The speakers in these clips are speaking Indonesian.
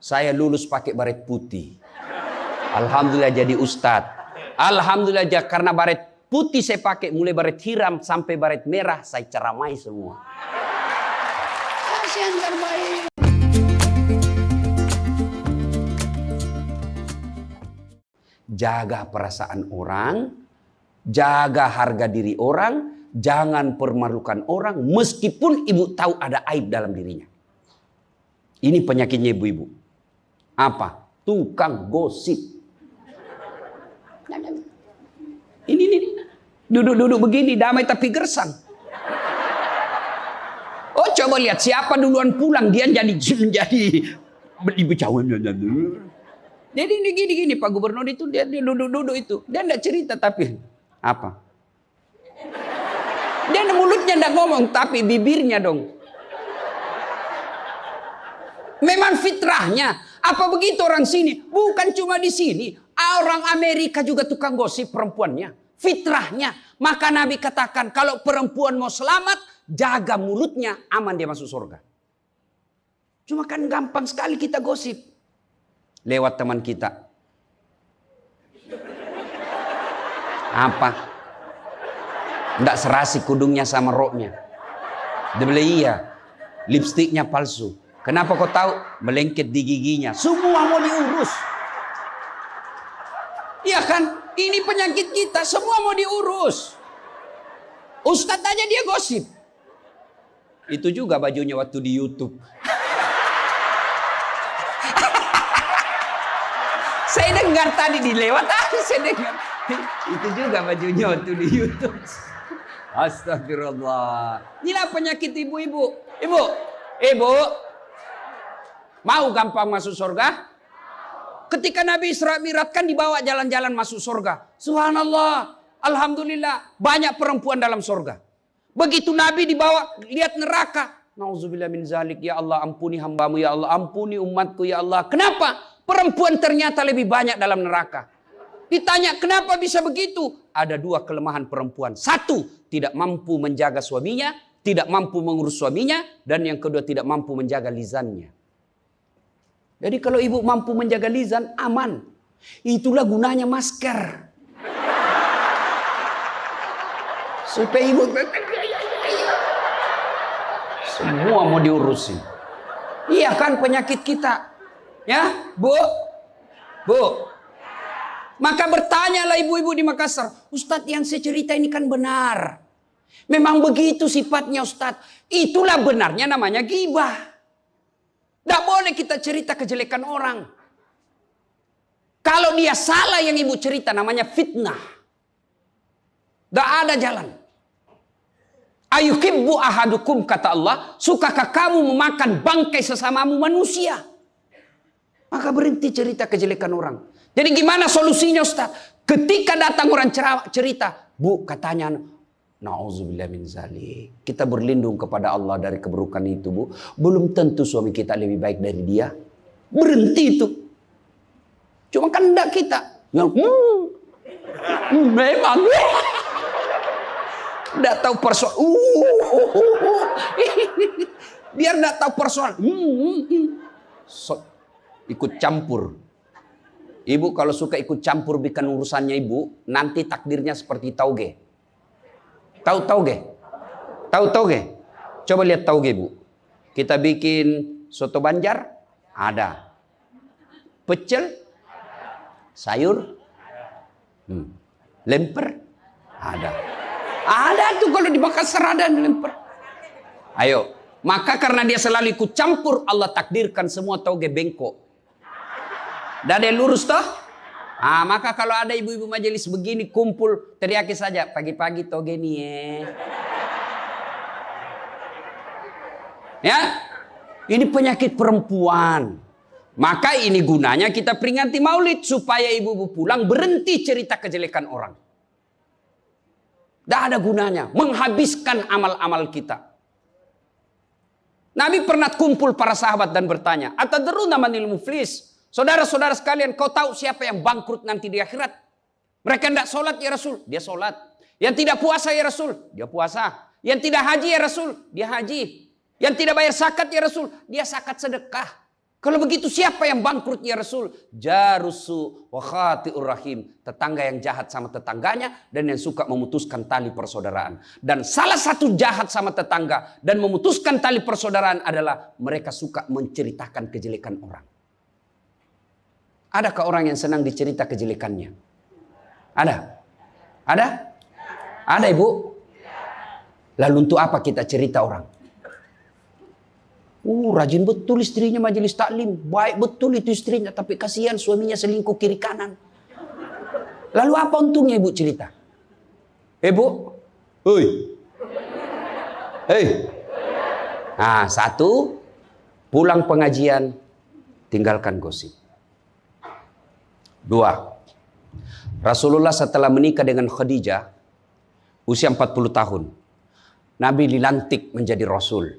Saya lulus pakai baret putih. Alhamdulillah jadi ustadz. Alhamdulillah karena baret putih saya pakai, mulai baret hiram sampai baret merah saya ceramai semua. Kasihan terbaik. Jaga perasaan orang, jaga harga diri orang, jangan permalukan orang meskipun ibu tahu ada aib dalam dirinya. Ini penyakitnya ibu-ibu. Apa? Tukang gosip. Ini. Duduk-duduk begini, damai tapi gersang. Oh, coba lihat siapa duluan pulang, dia jadi dibicarain. Jadi gini Pak Gubernur itu dia duduk-duduk itu. Dia enggak cerita tapi apa? Dia mulutnya enggak ngomong tapi bibirnya dong. Memang fitrahnya. Apa begitu orang sini? Bukan cuma di sini. Orang Amerika juga tukang gosip perempuannya. Fitrahnya. Maka Nabi katakan kalau perempuan mau selamat, jaga mulutnya, aman dia masuk surga. Cuma kan gampang sekali kita gosip. Lewat teman kita. Apa? Nggak serasi kudungnya sama roknya. Dia bilang iya. Lipstiknya palsu. Kenapa kau tahu? Melengket di giginya. Semua mau diurus. Iya kan? Ini penyakit kita. Semua mau diurus. Ustadz aja dia gosip. Itu juga bajunya waktu di YouTube. Saya dengar tadi dilewat. Saya dengar. Itu juga bajunya waktu di YouTube. Astagfirullah. Inilah penyakit ibu-ibu. Ibu. Mau gampang masuk surga? Ketika Nabi Isra Mi'raj kan dibawa jalan-jalan masuk surga. Subhanallah. Alhamdulillah. Banyak perempuan dalam surga. Begitu Nabi dibawa lihat neraka. Nauzubillah min zalik. Ya Allah ampuni hambamu. Ya Allah ampuni umatku. Ya Allah. Kenapa? Perempuan ternyata lebih banyak dalam neraka. Ditanya kenapa bisa begitu? Ada dua kelemahan perempuan. Satu, tidak mampu menjaga suaminya. Tidak mampu mengurus suaminya. Dan yang kedua tidak mampu menjaga lisannya. Jadi kalau ibu mampu menjaga lisan, aman. Itulah gunanya masker. Supaya ibu semua mau diurusin. Iya kan penyakit kita. Ya, Bu. Maka bertanyalah ibu-ibu di Makassar. Ustadz yang saya cerita ini kan benar. Memang begitu sifatnya Ustadz. Itulah benarnya namanya ghibah. Tidak boleh kita cerita kejelekan orang. Kalau dia salah yang ibu cerita namanya fitnah. Tidak ada jalan. Ayuhibbu ahadukum kata Allah. Sukakah kamu memakan bangkai sesamamu manusia? Maka berhenti cerita kejelekan orang. Jadi gimana solusinya Ustaz? Ketika datang orang cerita. Bu katanya. Nauzubillah min zalik. Kita berlindung kepada Allah dari keburukan itu, Bu. Belum tentu suami kita lebih baik dari dia. Berhenti itu. Cuma kan enggak kita. Memang. Enggak tahu persoalan. Biar enggak tahu persoalan. Ikut campur. Ibu kalau suka ikut campur bikin urusannya ibu, nanti takdirnya seperti tauge. Tahu tauge? Coba lihat tauge, Bu. Kita bikin soto Banjar, ada. Pecel, sayur, lemper, ada. Ada tuh kalau di Makassar ada lemper. Ayo, maka karena dia selalu ikut campur, Allah takdirkan semua tauge bengkok. Dah ada yang lurus toh? Maka kalau ada ibu-ibu majelis begini kumpul, teriaki saja pagi-pagi toge nih ya. Ini penyakit perempuan. Maka ini gunanya kita peringati maulid supaya ibu-ibu pulang berhenti cerita kejelekan orang. Tidak ada gunanya menghabiskan amal-amal kita. Nabi pernah kumpul para sahabat dan bertanya, "Atadruna manil muflis?" Saudara-saudara sekalian, kau tahu siapa yang bangkrut nanti di akhirat? Mereka tidak sholat ya Rasul, dia sholat. Yang tidak puasa ya Rasul, dia puasa. Yang tidak haji ya Rasul, dia haji. Yang tidak bayar zakat ya Rasul, dia zakat sedekah. Kalau begitu siapa yang bangkrut ya Rasul? Jarusu wa khati'ur rahim. Tetangga yang jahat sama tetangganya dan yang suka memutuskan tali persaudaraan. Dan salah satu jahat sama tetangga dan memutuskan tali persaudaraan adalah mereka suka menceritakan kejelekan orang. Adakah orang yang senang dicerita kejelekannya? Ada? Ada? Ada Ibu? Lalu untuk apa kita cerita orang? Rajin betul istrinya majelis taklim. Baik betul itu istrinya. Tapi kasihan suaminya selingkuh kiri kanan. Lalu apa untungnya ibu cerita? Bu? Hei. Hei. Nah, satu. Pulang pengajian. Tinggalkan gosip. Dua. Rasulullah setelah menikah dengan Khadijah. Usia 40 tahun. Nabi dilantik menjadi Rasul.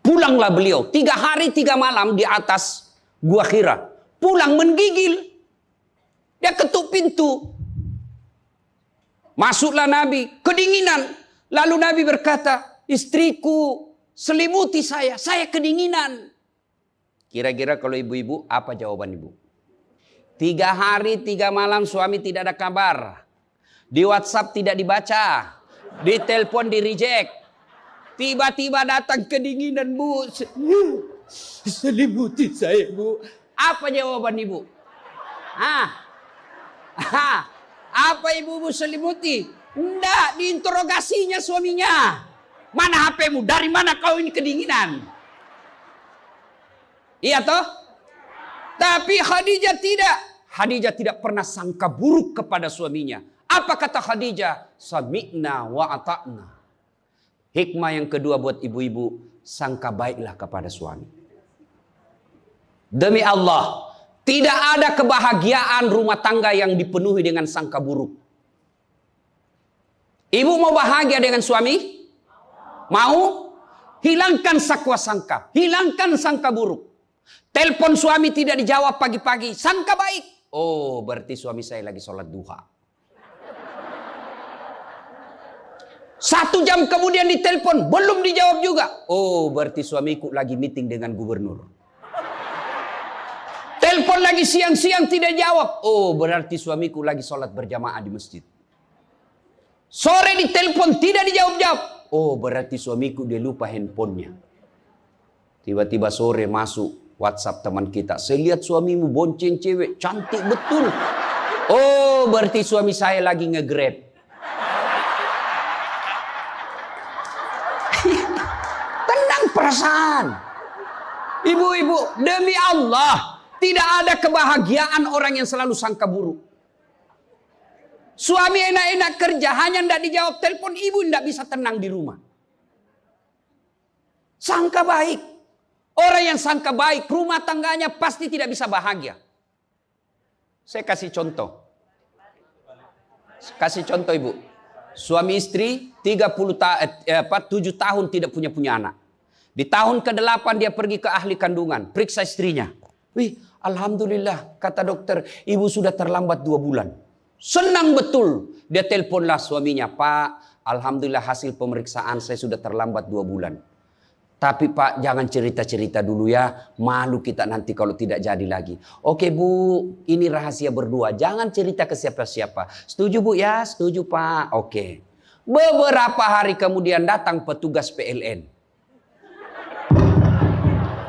Pulanglah beliau 3 hari 3 malam di atas Gua Hira. Pulang menggigil. Dia ketuk pintu. Masuklah Nabi. Kedinginan. Lalu Nabi berkata, istriku selimuti saya. Saya kedinginan. Kira-kira kalau ibu-ibu apa jawaban ibu? 3 hari 3 malam suami tidak ada kabar. Di WhatsApp tidak dibaca. Di telepon di reject. Tiba-tiba datang kedinginan bu. Selimuti saya bu. Apa jawaban ibu? Apa ibu selimuti? Enggak, diinterogasinya suaminya. Mana HP-mu? Dari mana kau ini kedinginan? Iya toh? Tapi Khadijah tidak. Khadijah tidak pernah sangka buruk kepada suaminya. Apa kata Khadijah? Sami'na wa ata'na. Hikmah yang kedua buat ibu-ibu, sangka baiklah kepada suami. Demi Allah, tidak ada kebahagiaan rumah tangga yang dipenuhi dengan sangka buruk. Ibu mau bahagia dengan suami? Mau? Hilangkan sakwa sangka, hilangkan sangka buruk. Telepon suami tidak dijawab pagi-pagi, sangka baik. Oh, berarti suami saya lagi sholat duha. 1 jam kemudian ditelepon, belum dijawab juga. Oh, berarti suamiku lagi meeting dengan gubernur. Telepon lagi siang-siang tidak jawab. Oh, berarti suamiku lagi sholat berjamaah di masjid. Sore ditelepon tidak dijawab-jawab. Oh, berarti suamiku dia lupa handphonenya. Tiba-tiba sore masuk WhatsApp teman kita. Saya lihat suamimu bonceng cewek, cantik betul. Oh, berarti suami saya lagi nge-grab. Perasaan. Ibu-ibu, demi Allah, tidak ada kebahagiaan orang yang selalu sangka buruk. Suami enak-enak kerja, hanya tidak dijawab telepon, ibu tidak bisa tenang di rumah. Sangka baik. Orang yang sangka baik, rumah tangganya pasti tidak bisa bahagia. Saya kasih contoh. Kasih contoh ibu. Suami istri 7 tahun tidak punya anak. Di tahun ke-8 dia pergi ke ahli kandungan. Periksa istrinya. Wih, alhamdulillah. Kata dokter, ibu sudah terlambat 2 bulan. Senang betul. Dia teleponlah suaminya. Pak, alhamdulillah hasil pemeriksaan saya sudah terlambat 2 bulan. Tapi Pak, jangan cerita-cerita dulu ya. Malu kita nanti kalau tidak jadi lagi. Oke Bu, ini rahasia berdua. Jangan cerita ke siapa-siapa. Setuju Bu ya? Setuju Pak. Oke. Beberapa hari kemudian datang petugas PLN.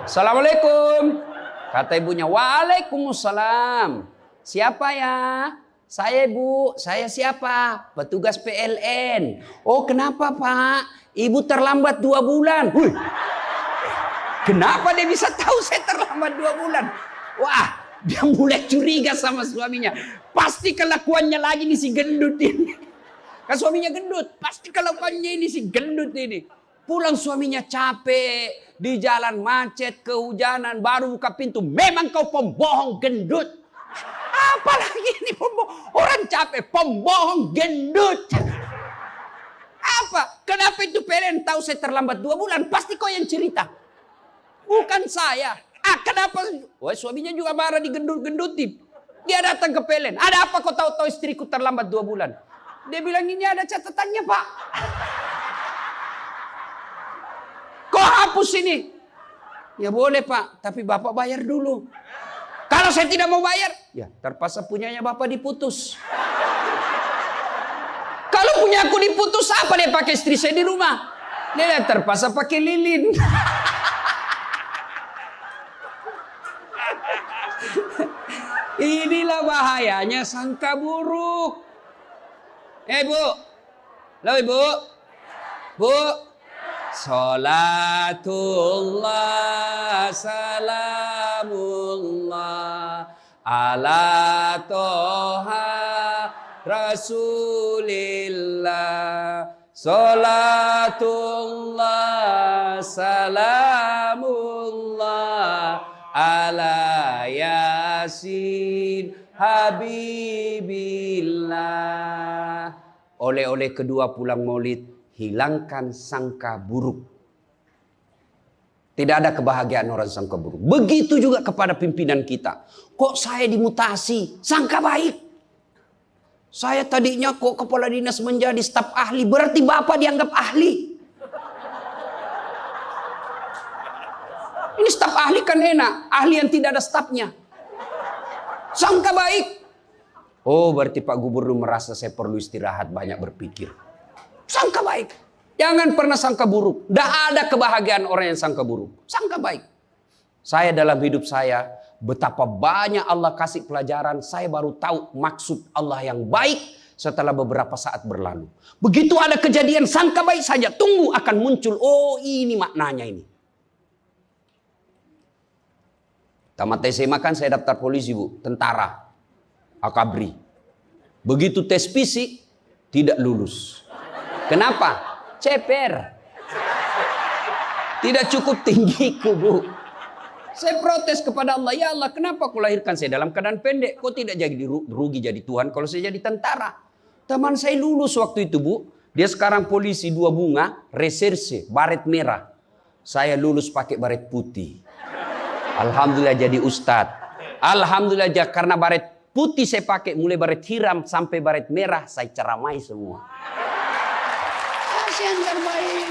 Assalamualaikum. Kata ibunya, waalaikumsalam. Siapa ya? Saya Bu. Saya siapa? Petugas PLN. Oh kenapa Pak? Ibu terlambat 2 bulan. Hui. Kenapa dia bisa tahu saya terlambat 2 bulan? Wah, dia mulai curiga sama suaminya. Pasti kelakuannya lagi nih si gendut ini. Kan suaminya gendut. Pasti kelakuannya ini si gendut ini. Pulang suaminya capek. Di jalan macet, kehujanan, baru buka pintu. Memang kau pembohong gendut. Apalagi ini pembohong. Orang capek, pembohong gendut. Apa? Kenapa itu PLN tahu saya terlambat 2 bulan? Pasti kau yang cerita. Bukan saya. Kenapa? Wah, suaminya juga marah digendut-gendutin. Dia datang ke PLN. Ada apa kau tahu istriku terlambat 2 bulan? Dia bilang ini ada catatannya Pak. Kau hapus ini. Ya boleh Pak, tapi Bapak bayar dulu. Kalau saya tidak mau bayar, ya terpaksa punyanya Bapak diputus. Kalau punya aku diputus, apa dia pakai istri saya di rumah? Dia terpaksa pakai lilin. Inilah bahayanya sangka buruk. Bu, halo Ibu, Bu. Salatullah salamullah ala toha Rasulillah. Salatullah salamullah ala Yasin Habibillah. Oleh-oleh kedua pulang maulid, hilangkan sangka buruk. Tidak ada kebahagiaan orang sangka buruk. Begitu juga kepada pimpinan kita. Kok saya dimutasi? Sangka baik. Saya tadinya kok kepala dinas menjadi staf ahli. Berarti Bapak dianggap ahli. Ini staf ahli kan enak. Ahli yang tidak ada stafnya. Sangka baik. Oh, berarti Pak Gubernur merasa saya perlu istirahat, banyak berpikir. Sangka baik. Jangan pernah sangka buruk. Tidak ada kebahagiaan orang yang sangka buruk. Sangka baik. Saya dalam hidup saya, betapa banyak Allah kasih pelajaran. Saya baru tahu maksud Allah yang baik setelah beberapa saat berlalu. Begitu ada kejadian, sangka baik saja. Tunggu akan muncul. Oh, ini maknanya ini. Tamat SMA kan saya daftar polisi, Bu. Tentara. Akabri. Begitu tes fisik, tidak lulus. Kenapa? Ceper. Tidak cukup tinggiku, Bu. Saya protes kepada Allah. Ya Allah, kenapa kau lahirkan saya dalam keadaan pendek? Kau tidak jadi rugi jadi Tuhan kalau saya jadi tentara. Teman saya lulus waktu itu, Bu. Dia sekarang polisi 2 bunga, reserse, baret merah. Saya lulus pakai baret putih. Alhamdulillah jadi ustadz. Alhamdulillah karena baret putih saya pakai, mulai baret hiram sampai baret merah, saya ceramai semua. Kasihan terbaik.